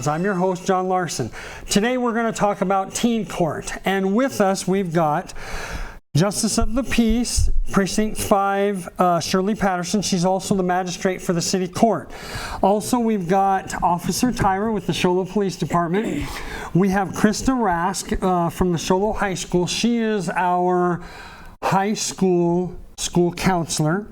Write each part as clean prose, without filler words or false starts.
I'm your host, John Larsen. Today we're going to talk about teen court, and with us we've got Justice of the Peace, Precinct 5, Shirley Patterson. She's also the magistrate for the city court. Also, we've got Officer Tyra with the Sholo Police Department. We have Christa Rask from the Sholo High School. She is our high school counselor.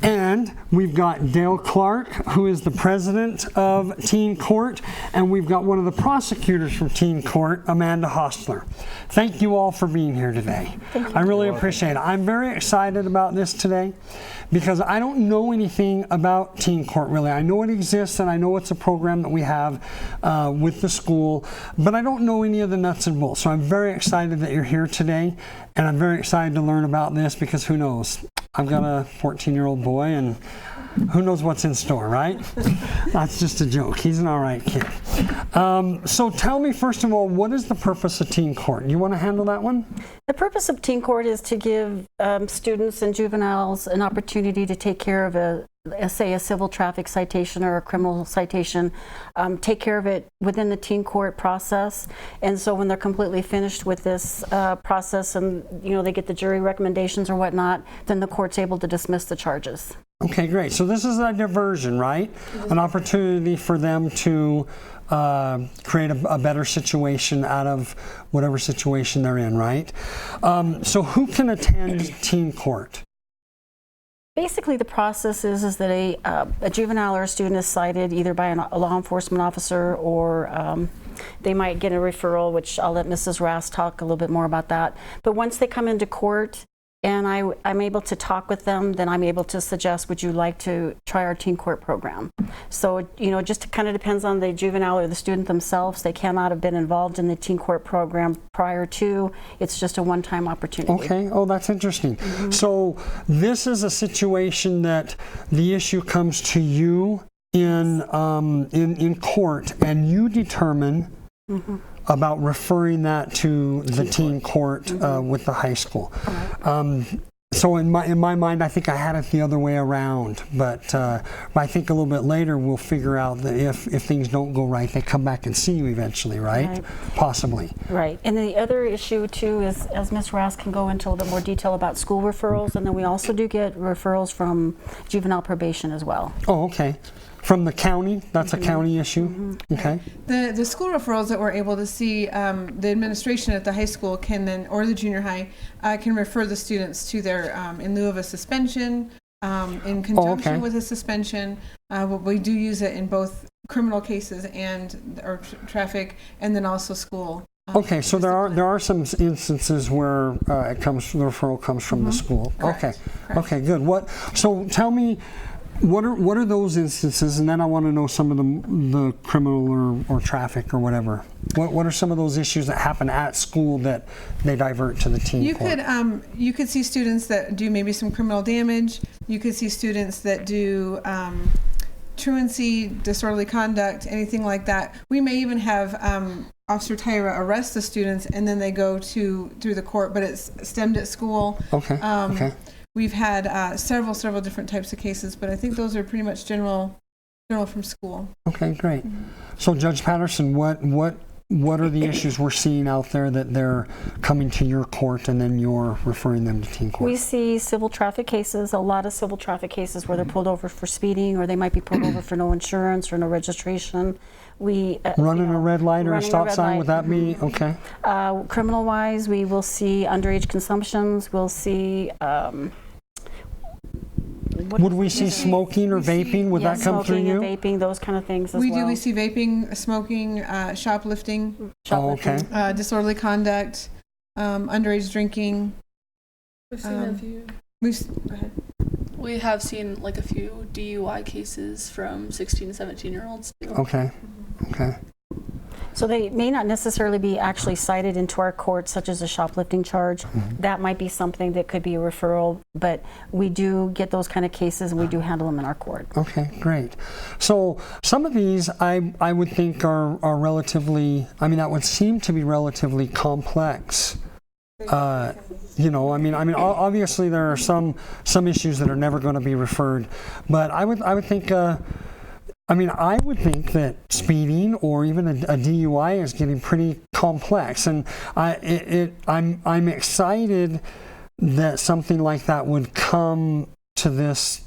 And we've got Dayl Clark, who is the president of Teen Court, and we've got one of the prosecutors from Teen Court, Amanda Hostler. Thank you all for being here today. I really appreciate it. I'm very excited about this today because I don't know anything about Teen Court really. I know it exists and I know it's a program that we have with the school, but I don't know any of the nuts and bolts. So I'm very excited that you're here today, and I'm very excited to learn about this because who knows? I've got a 14-year-old boy, and who knows what's in store, right? That's just a joke. He's an all right kid. So tell me, first of all, what is the purpose of Teen Court? You want to handle that one? The purpose of Teen Court is to give students and juveniles an opportunity to take care of say a civil traffic citation or a criminal citation, take care of it within the teen court process. And so when they're completely finished with this process and they get the jury recommendations or whatnot, then the court's able to dismiss the charges. Okay, great. So this is a diversion, right? An opportunity for them to create a better situation out of whatever situation they're in, right? So who can attend Teen Court? Basically, the process is that a juvenile or a student is cited either by a law enforcement officer or they might get a referral, which I'll let Mrs. Rask talk a little bit more about that. But once they come into court and I'm able to talk with them, then I'm able to suggest, would you like to try our teen court program? So, just kind of depends on the juvenile or the student themselves. They cannot have been involved in the teen court program prior to. It's just a one-time opportunity. Okay. Oh, that's interesting. Mm-hmm. So this is a situation that the issue comes to you in court, and you determine about referring that to the teen court with the high school. So in my mind, I think I had it the other way around, but I think a little bit later we'll figure out that if things don't go right, they come back and see you eventually, right? Possibly. Right. And the other issue too is, as Ms. Rask can go into a little bit more detail about school referrals, and then we also do get referrals from juvenile probation as well. Oh, okay. From the county? That's a county issue? Okay. The school referrals that we're able to see, the administration at the high school can then, or the junior high, can refer the students to their, in lieu of a suspension, in conjunction with a suspension. We do use it in both criminal cases or traffic, and then also school. Okay, so there are some instances where the referral comes from the school. Correct. Okay, good. So tell me, what are those instances, and then I want to know some of the criminal or traffic or whatever. What are some of those issues that happen at school that they divert to the teen court? You could see students that do maybe some criminal damage. You could see students that do truancy, disorderly conduct, anything like that. We may even have Officer Tyra arrest the students, and then they go through the court, but it's stemmed at school. Okay. We've had several different types of cases, but I think those are pretty much general from school. Okay, great. So Judge Patterson, what are the issues we're seeing out there that they're coming to your court and then you're referring them to teen court? We see civil traffic cases, a lot of civil traffic cases where they're pulled over for speeding, or they might be pulled over for no insurance or no registration. Running a red light or a stop sign, would that be okay? Criminal wise, we will see underage consumptions. We'll see. Would we see smoking or vaping? Would that come through you? Smoking and vaping, those kind of things as well. We see vaping, smoking, shoplifting. Okay. Disorderly conduct, underage drinking. We've seen a few. Go ahead. We have seen like a few DUI cases from 16 to 17-year-olds. Okay. So they may not necessarily be actually cited into our court, such as a shoplifting charge. That might be something that could be a referral, but we do get those kind of cases and we do handle them in our court. Okay, great. So some of these I would think are relatively, that would seem to be relatively complex. Obviously there are some issues that are never going to be referred, but I would think I mean, I would think that speeding or even a DUI is getting pretty complex, and I'm excited that something like that would come to this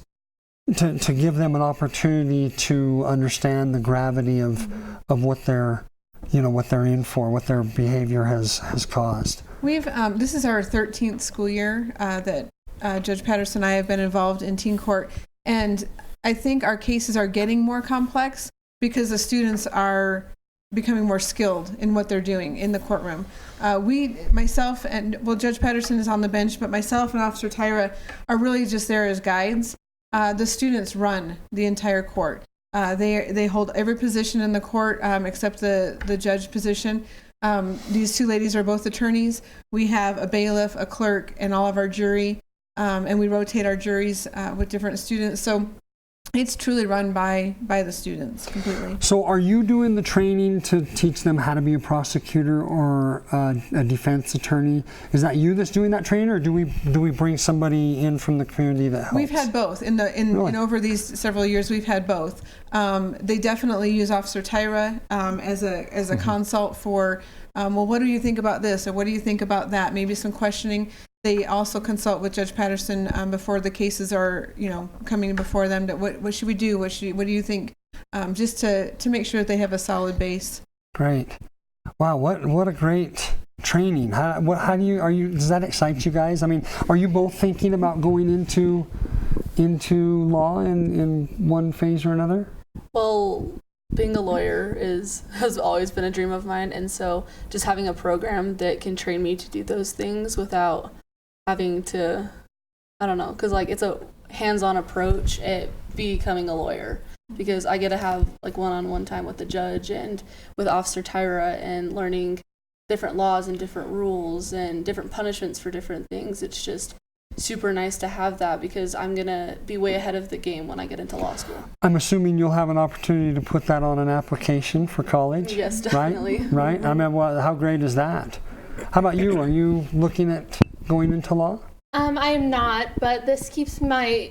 to give them an opportunity to understand the gravity of what they're in for, what their behavior has caused. We've this is our 13th school year that Judge Patterson and I have been involved in teen court, and I think our cases are getting more complex because the students are becoming more skilled in what they're doing in the courtroom. Myself and Judge Patterson is on the bench, but myself and Officer Tyra are really just there as guides. The students run the entire court. They hold every position in the court except the judge position. These two ladies are both attorneys. We have a bailiff, a clerk, and all of our jury, and we rotate our juries with different students. So it's truly run by the students completely. So are you doing the training to teach them how to be a prosecutor or a defense attorney? Is that you that's doing that training, or do we bring somebody in from the community that helps? We've had both. In over these several years, we've had both. They definitely use Officer Tyra as a consult for, well, what do you think about this, or what do you think about that? Maybe some questioning. They also consult with Judge Patterson before the cases are, coming before them. What should we do? What do you think? Just to make sure that they have a solid base. Great. Wow, what a great training. Does that excite you guys? I mean, are you both thinking about going into law in one phase or another? Well, being a lawyer has always been a dream of mine, and so just having a program that can train me to do those things without having to, I don't know, because it's a hands-on approach at becoming a lawyer, because I get to have one-on-one time with the judge and with Officer Tyra and learning different laws and different rules and different punishments for different things. It's just super nice to have that, because I'm going to be way ahead of the game when I get into law school. I'm assuming you'll have an opportunity to put that on an application for college? Yes, definitely. Right? I mean, how great is that? How about you? Are you looking at going into law? I'm not, but this keeps my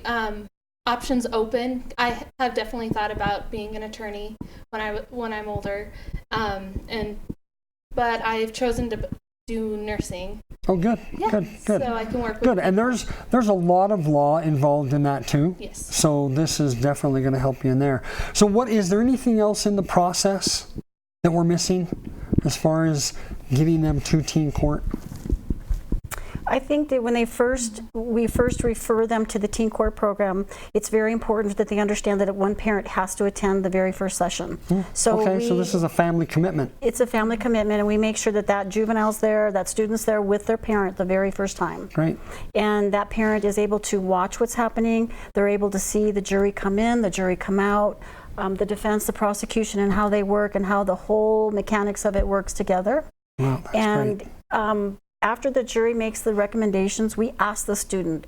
options open. I have definitely thought about being an attorney when I'm older, but I've chosen to do nursing. Oh, good. Yeah, good. So I can work with good. And there's a lot of law involved in that too. Yes. So this is definitely going to help you in there. So is there anything else in the process that we're missing as far as getting them to teen court? I think that when we first refer them to the teen court program, it's very important that they understand that one parent has to attend the very first session. So this is a family commitment. It's a family commitment, and we make sure that juvenile's there, that student's there with their parent the very first time. Great. And that parent is able to watch what's happening. They're able to see the jury come in, the jury come out, the defense, the prosecution, and how they work, and how the whole mechanics of it works together. Wow, that's great. After the jury makes the recommendations, we ask the student,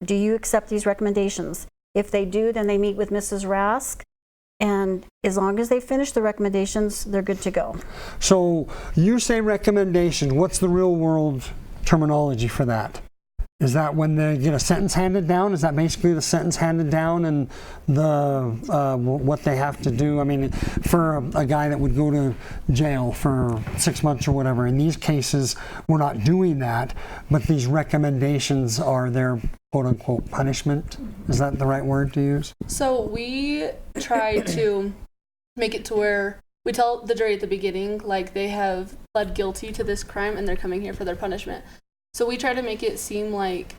do you accept these recommendations? If they do, then they meet with Mrs. Rask, and as long as they finish the recommendations, they're good to go. So you say recommendation. What's the real world terminology for that? Is that when they get a sentence handed down? Is that basically the sentence handed down and what they have to do? I mean, for a guy that would go to jail for 6 months or whatever, in these cases, we're not doing that, but these recommendations are their quote-unquote punishment. Is that the right word to use? So we try to make it to where we tell the jury at the beginning, they have pled guilty to this crime and they're coming here for their punishment. So we try to make it seem like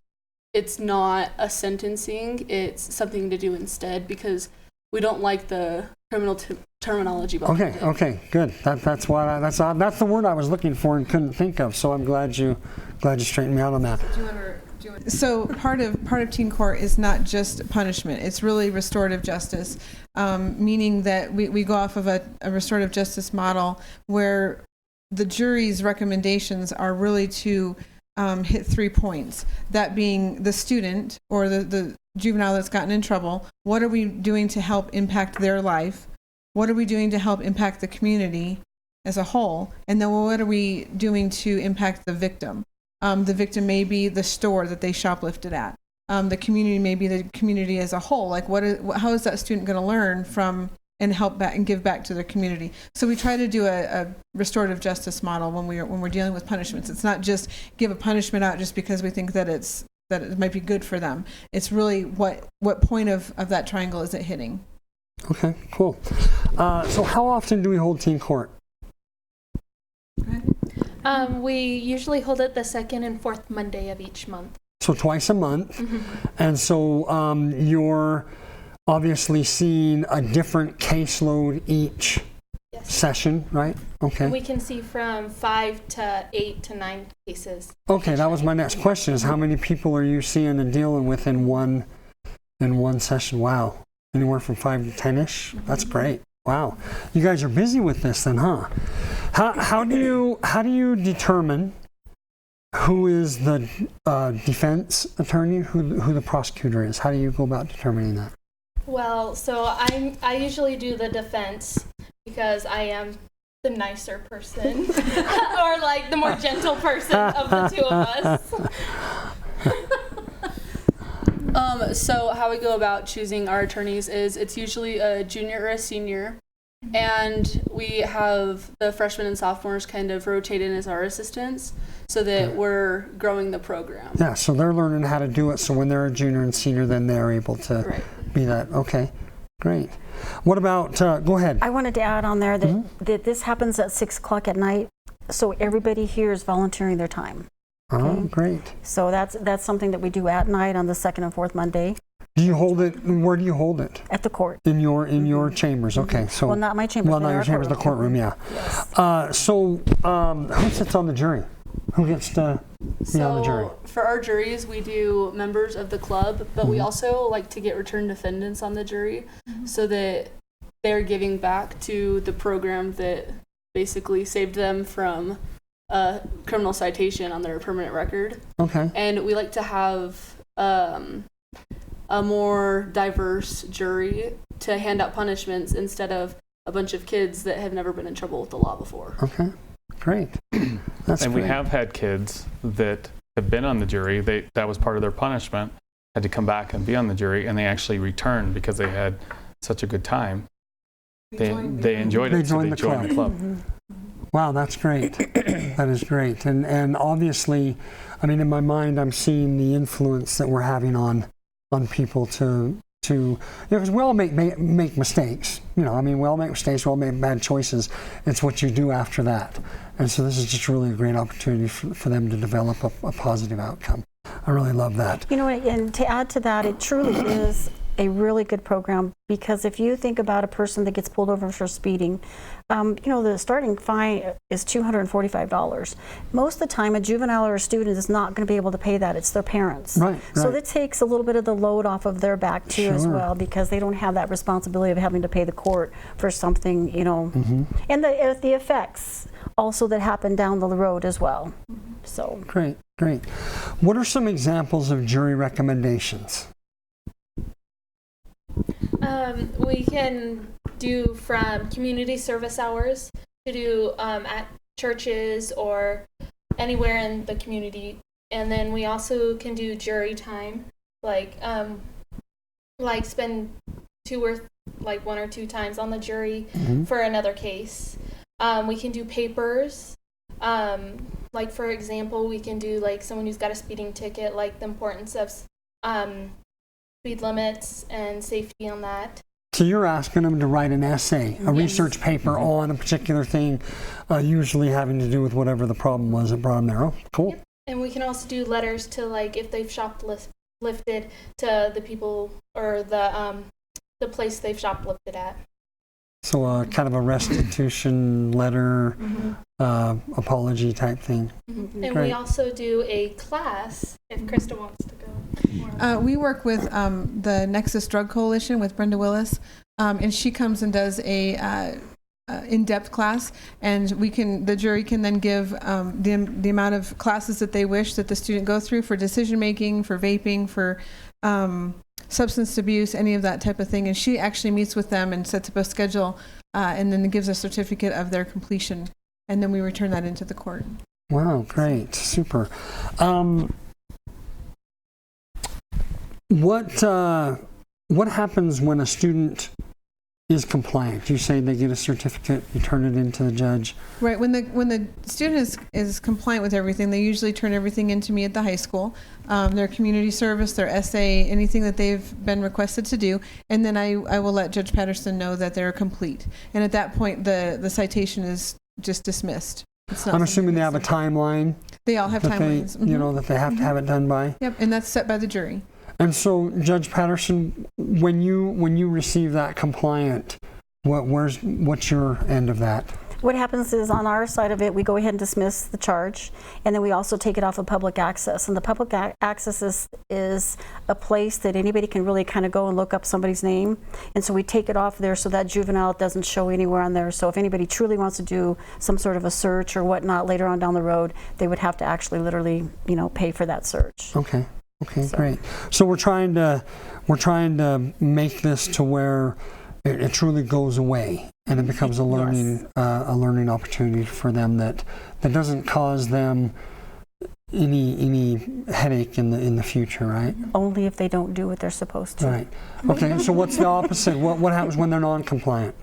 it's not a sentencing, it's something to do instead, because we don't like the criminal terminology behind it. Okay, good. That's the word I was looking for and couldn't think of. So I'm glad you straightened me out on that. So part of teen court is not just punishment; it's really restorative justice, meaning that we go off of a restorative justice model where the jury's recommendations are really to hit 3 points, that being the student or the juvenile that's gotten in trouble. What are we doing to help impact their life? What are we doing to help impact the community as a whole? And then what are we doing to impact the victim? The victim may be the store that they shoplifted at. The community may be the community as a whole. How is that student going to learn from and help back and give back to their community. So we try to do a restorative justice model when we're dealing with punishments. It's not just give a punishment out just because we think that it might be good for them. It's really what point of that triangle is it hitting? Okay, cool. So how often do we hold teen court? We usually hold it the second and fourth Monday of each month. So twice a month. And so you're obviously seeing a different caseload each session, right? Okay. We can see from 5 to 8 to 9 cases. Okay, that was my next question, is how many people are you seeing and dealing with in one session? Wow. Anywhere from 5 to 10-ish? That's great. Wow. You guys are busy with this then, huh? How do you determine who is the defense attorney, who the prosecutor is? How do you go about determining that? Well, so I usually do the defense because I am the nicer person or like the more gentle person of the two of us. So how we go about choosing our attorneys is it's usually a junior or a senior, and we have the freshmen and sophomores kind of rotate in as our assistants so that we're growing the program. Yeah, so they're learning how to do it, so when they're a junior and senior, then they're able to be that. Okay, great. What about, go ahead. I wanted to add on there that this happens at 6 o'clock at night, so everybody here is volunteering their time. Oh, Okay. great. So that's something that we do at night on the second and fourth Monday Do you hold it, where do you hold it? at the court. In your chambers, okay. So Well, not my chambers. well, but not in your our chambers, the courtroom, yeah. Yes. Who sits on the jury? Who gets to be on the jury? So for our juries, we do members of the club, but we also like to get return defendants on the jury so that they're giving back to the program that basically saved them from a criminal citation on their permanent record. Okay. And we like to have a more diverse jury to hand out punishments instead of a bunch of kids that have never been in trouble with the law before. Okay. Great. That's And great. we have had kids that have been on the jury. That was part of their punishment, had to come back and be on the jury, and they actually returned because they had such a good time. They enjoyed They it, so joined they the joined the club. Wow, that's great. That is great. And obviously, I mean, in my mind, I'm seeing the influence that we're having on people to because we all make mistakes. You know, I mean, we all make mistakes, we all make bad choices. It's what you do after that. And so this is just really a great opportunity for them to develop a positive outcome. I really love that. You know, and to add to that, it truly is a really good program, because if you think about a person that gets pulled over for speeding, you know, the starting fine is $245. Most of the time, a juvenile or a student is not going to be able to pay that. It's their parents. Right. So that takes a little bit of the load off of their back too, as Sure. well, because they don't have that responsibility of having to pay the court for something, you know, and the effects also that happen down the road as well. So Great. What are some examples of jury recommendations? We can do from community service hours to do at churches or anywhere in the community, and then we also can do jury time, like spend 1 or 2 times on the jury for another case. We can do papers. Like for example, we can do like someone who's got a speeding ticket, like the importance of speed limits and safety on that. So you're asking them to write an essay, a research paper on a particular thing, usually having to do with whatever the problem was that brought them there. Oh, cool. Yep. And we can also do letters to, like, if they've shoplifted, to the people or the place they've shoplifted at. So kind of a restitution letter, apology type thing. And Great. we also do a class, if Christa wants to go. We work with the Nexus Drug Coalition with Brenda Willis, and she comes and does a in-depth class, and the jury can then give the amount of classes that they wish that the student go through for decision making, for vaping, for substance abuse, any of that type of thing. And she actually meets with them and sets up a schedule, and then gives a certificate of their completion, and then we return that into the court. Wow, great, super. What happens when a student is compliant? You say they get a certificate, you turn it into the judge. Right. When the student is compliant with everything, they usually turn everything into me at the high school. Their community service, their essay, anything that they've been requested to do, and then I will let Judge Patterson know that they're complete. And at that point, the citation is just dismissed. I'm assuming they have a timeline. They all have timelines. You know, that they have to have it done by. Yep, and that's set by the jury. And so, Judge Patterson, when you receive that compliant, what's your end of that? What happens is on our side of it, we go ahead and dismiss the charge, and then we also take it off of public access. And the public access is a place that anybody can really kind of go and look up somebody's name. And so we take it off there so that juvenile doesn't show anywhere on there. So if anybody truly wants to do some sort of a search or whatnot later on down the road, they would have to actually literally, pay for that search. Okay. Okay, great. So we're trying to make this to where it truly goes away and it becomes a learning opportunity for them that doesn't cause them any headache in the future, right? Only if they don't do what they're supposed to. Right. Okay. So what's the opposite? What happens when they're non-compliant?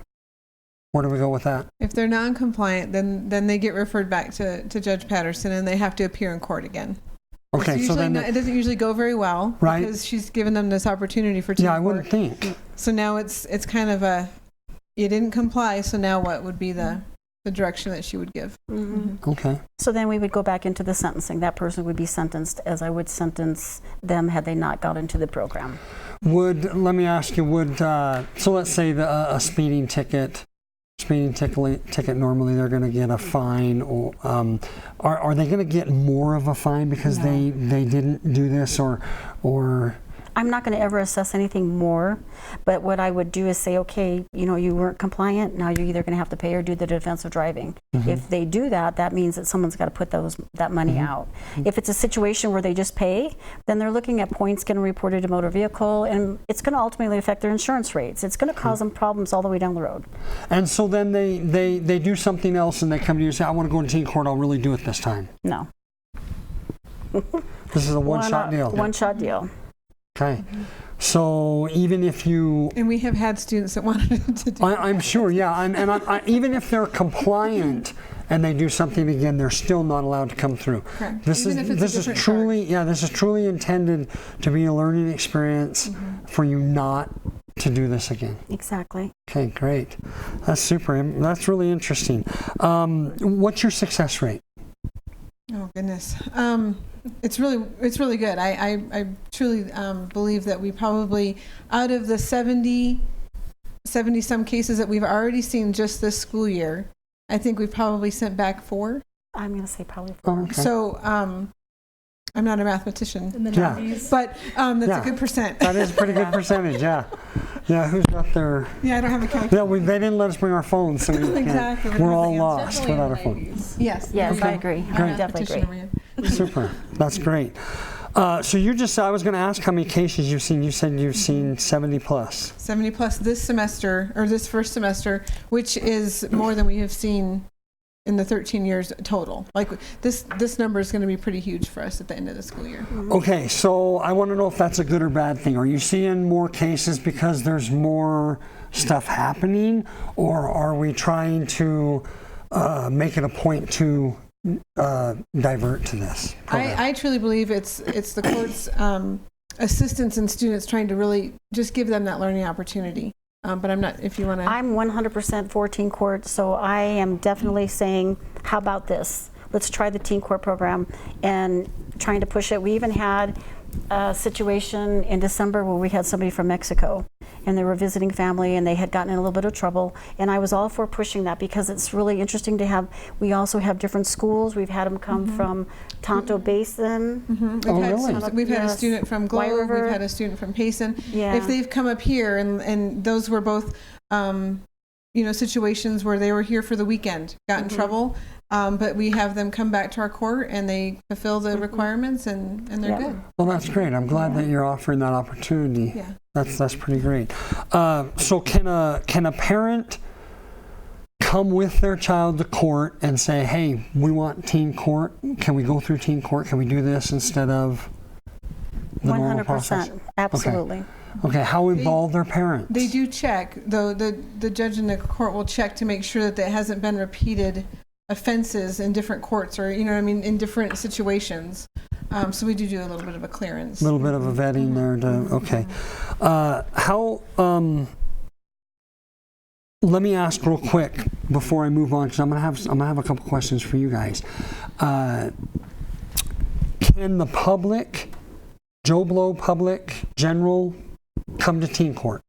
Where do we go with that? If they're non-compliant, then they get referred back to Judge Patterson and they have to appear in court again. Okay, so then it doesn't usually go very well, right? Because she's given them this opportunity for I wouldn't think. So now it's kind of you didn't comply, so now what would be the direction that she would give? Mm-hmm. Okay. So then we would go back into the sentencing. That person would be sentenced as I would sentence them had they not got into the program. Let me ask you, so let's say a speeding ticket normally they're going to get a fine, or are they going to get more of a fine because they didn't do this, or I'm not going to ever assess anything more, but what I would do is say, okay, you weren't compliant, now you're either going to have to pay or do the defense of driving. Mm-hmm. If they do that, that means that someone's got to put that money mm-hmm. out. Mm-hmm. If it's a situation where they just pay, then they're looking at points getting reported to motor vehicle, and it's going to ultimately affect their insurance rates. It's going to cause them problems all the way down the road. And so then they do something else and they come to you and say, I want to go to teen court, I'll really do it this time. No. This is a one-shot deal. One-shot deal. Okay, so even if you... And we have had students that wanted to do I'm sure, yeah, and even if they're compliant and they do something again, they're still not allowed to come through. Correct. This is truly intended to be a learning experience mm-hmm. for you not to do this again. Exactly. Okay, great. That's super. That's really interesting. What's your success rate? Oh goodness, it's really good. I truly believe that we probably, out of the 70 some cases that we've already seen just this school year, I think we've probably sent back 4. I'm going to say probably 4. Oh, okay. So I'm not a mathematician, in the 90s. but that's a good percent. That is a pretty good percentage. Yeah. Who's got their? Yeah, I don't have a calculator. Yeah, they didn't let us bring our phones, so exactly. We're all lost without our phones. Yes. Yes, okay. I agree. I definitely agree. Super. That's great. So I was going to ask how many cases you've seen. You said you've seen 70 plus. 70 plus this semester, or this first semester, which is more than we have seen in the 13 years total. Like this number is going to be pretty huge for us at the end of the school year. Okay, so I want to know if that's a good or bad thing. Are you seeing more cases because there's more stuff happening, or are we trying to make it a point to divert to this program? I truly believe it's the court's assistants and students trying to really just give them that learning opportunity. But I'm not, if you want to... I'm 100% for teen court, so I am definitely saying, how about this? Let's try the teen court program and trying to push it. We even had a situation in December where we had somebody from Mexico and they were visiting family and they had gotten in a little bit of trouble, and I was all for pushing that because it's really interesting to have. We also have different schools. We've had them come mm-hmm. from Tonto Basin. Mm-hmm. We've had a student from Glover. We've had a student from Payson. Yeah. If they've come up here, and those were both situations where they were here for the weekend, got in mm-hmm. trouble, but we have them come back to our court and they fulfill the mm-hmm. requirements and they're good. Well, that's great. I'm glad that you're offering that opportunity. Yeah. That's pretty great. So can a parent come with their child to court and say, hey, we want teen court. Can we go through teen court? Can we do this instead of the normal process? 100%. Absolutely. Okay, how involved are parents? They do check, though the judge in the court will check to make sure that there hasn't been repeated offenses in different courts, or, you know what I mean, in different situations. So we do a little bit of a clearance. A little bit of a vetting there. Okay. Let me ask real quick before I move on, because I'm gonna have a couple questions for you guys. Can the public, Joe Blow public, general, come to teen court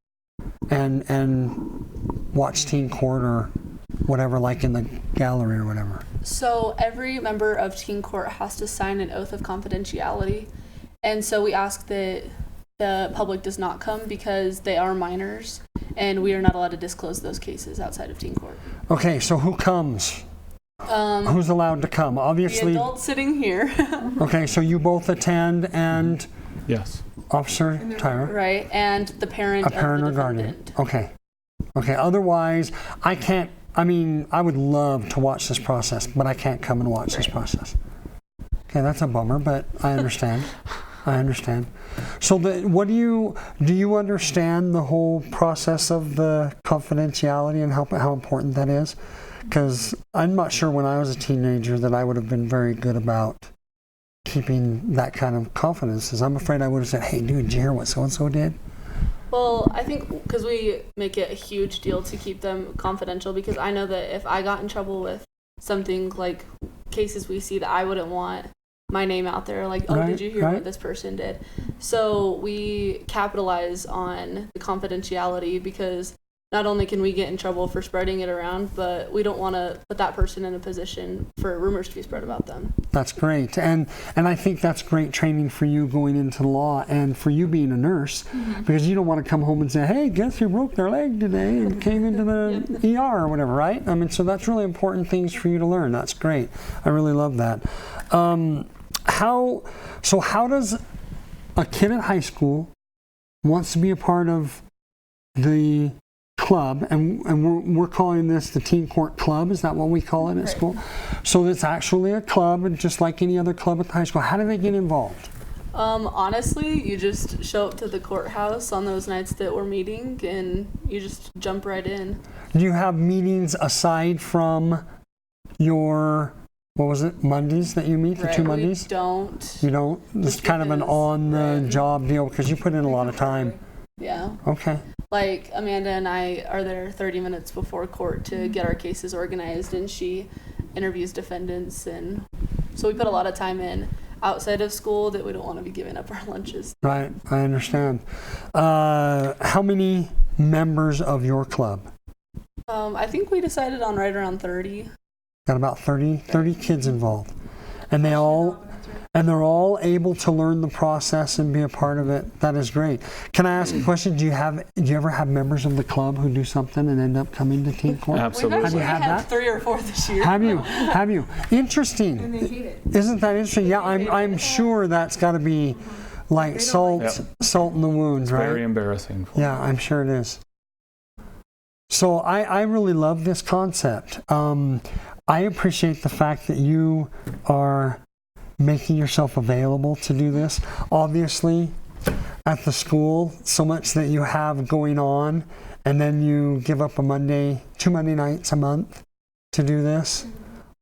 and watch teen court or whatever, like in the gallery or whatever? So every member of teen court has to sign an oath of confidentiality, and so we ask that the public does not come because they are minors, and we are not allowed to disclose those cases outside of teen court. Okay, so who comes? Who's allowed to come? Obviously. The adults sitting here. Okay, so you both attend, and Yes. Officer Tyra? Right, and the parent A parent of or the guardian. defendant. Okay. Okay, otherwise, I can't, I mean, I would love to watch this process, but I can't come and watch this process. Okay, that's a bummer, but I understand. I understand. So do you understand the whole process of the confidentiality and how important that is? Because I'm not sure when I was a teenager that I would have been very good about keeping that kind of confidence. I'm afraid I would have said, hey, dude, did you hear what so-and-so did? Well, I think because we make it a huge deal to keep them confidential, because I know that if I got in trouble with something like cases we see, that I wouldn't want my name out there, like, oh, did you hear what this person did? So we capitalize on the confidentiality, because not only can we get in trouble for spreading it around, but we don't want to put that person in a position for rumors to be spread about them. That's great. And I think that's great training for you going into law, and for you being a nurse, because you don't want to come home and say, hey, guess who broke their leg today and came into the ER or whatever, right? I mean, so that's really important things for you to learn. That's great. I really love that. How does a kid at high school wants to be a part of the club, and we're calling this the Teen Court Club? Is that what we call it at school? So it's actually a club, and just like any other club at the high school. How do they get involved? Honestly, you just show up to the courthouse on those nights that we're meeting, and you just jump right in. Do you have meetings aside from your, what was it, Mondays that you meet, the 2 Mondays? We don't. You don't? It's kind of an on-the-job deal, because you put in a lot of time. Yeah. Okay. Like, Amanda and I are there 30 minutes before court to get our cases organized, and she interviews defendants, and so we put a lot of time in outside of school that we don't want to be giving up our lunches. Right, I understand. How many members of your club? I think we decided on right around 30. Got about 30 kids involved, and they're all able to learn the process and be a part of it. That is great. Can I ask a question? Do you ever have members of the club who do something and end up coming to teen court? Absolutely. Have you had that? 3 or 4 this year. Have you? Interesting. And they hate it. Isn't that interesting? Yeah, I'm sure that's got to be like salt in the wounds, right? Very embarrassing. Yeah, I'm sure it is. So I really love this concept. I appreciate the fact that you are making yourself available to do this. Obviously, at the school, so much that you have going on, and then you give up 2 Monday nights a month to do this.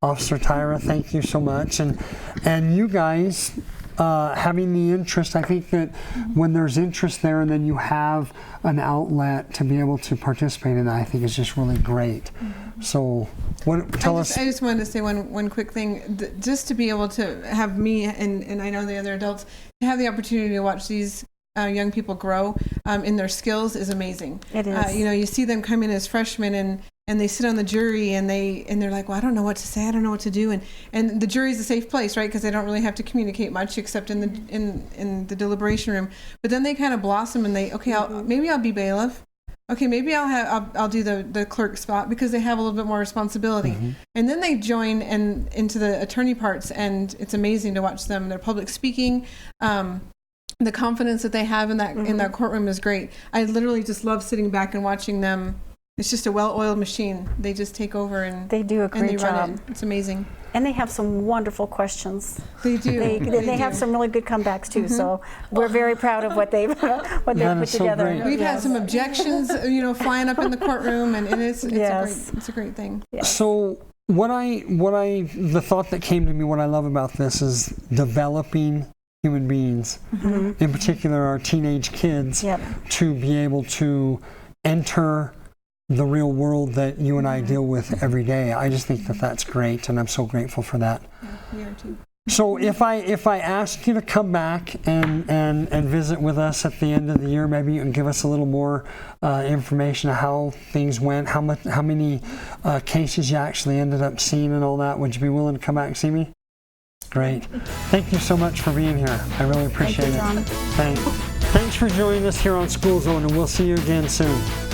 Officer Tyra, thank you so much. And you guys, having the interest, I think that when there's interest there and then you have an outlet to be able to participate in that, I think is just really great. So tell us. I just wanted to say one quick thing. Just to be able to have me and I know the other adults to have the opportunity to watch these young people grow in their skills is amazing. It is. You see them come in as freshmen and they sit on the jury and they're like, well, I don't know what to say, I don't know what to do, and the jury's a safe place, right? Because they don't really have to communicate much except in the deliberation room. But then they kind of blossom and maybe I'll be bailiff. Okay, maybe I'll do the clerk spot, because they have a little bit more responsibility. And then they join into the attorney parts, and it's amazing to watch them. Their public speaking, the confidence that they have in that courtroom is great. I literally just love sitting back and watching them. It's just a well-oiled machine. They just take over and they do a great run job. it. It's amazing. And they have some wonderful questions. They do. They have some really good comebacks too. So we're very proud of what they've put is so together. great. We've had some objections, flying up in the courtroom, and it's a great thing. Yes. So the thought that came to me, what I love about this is developing human beings, in particular our teenage kids, to be able to enter the real world that you and I deal with every day. I just think that that's great, and I'm so grateful for that. Yeah, we are too. So if I ask you to come back and visit with us at the end of the year, maybe you can give us a little more information of how things went, how many cases you actually ended up seeing and all that. Would you be willing to come back and see me? Great. Thank you so much for being here. I really appreciate Thank you, John. it. Thanks for joining us here on School Zone, and we'll see you again soon.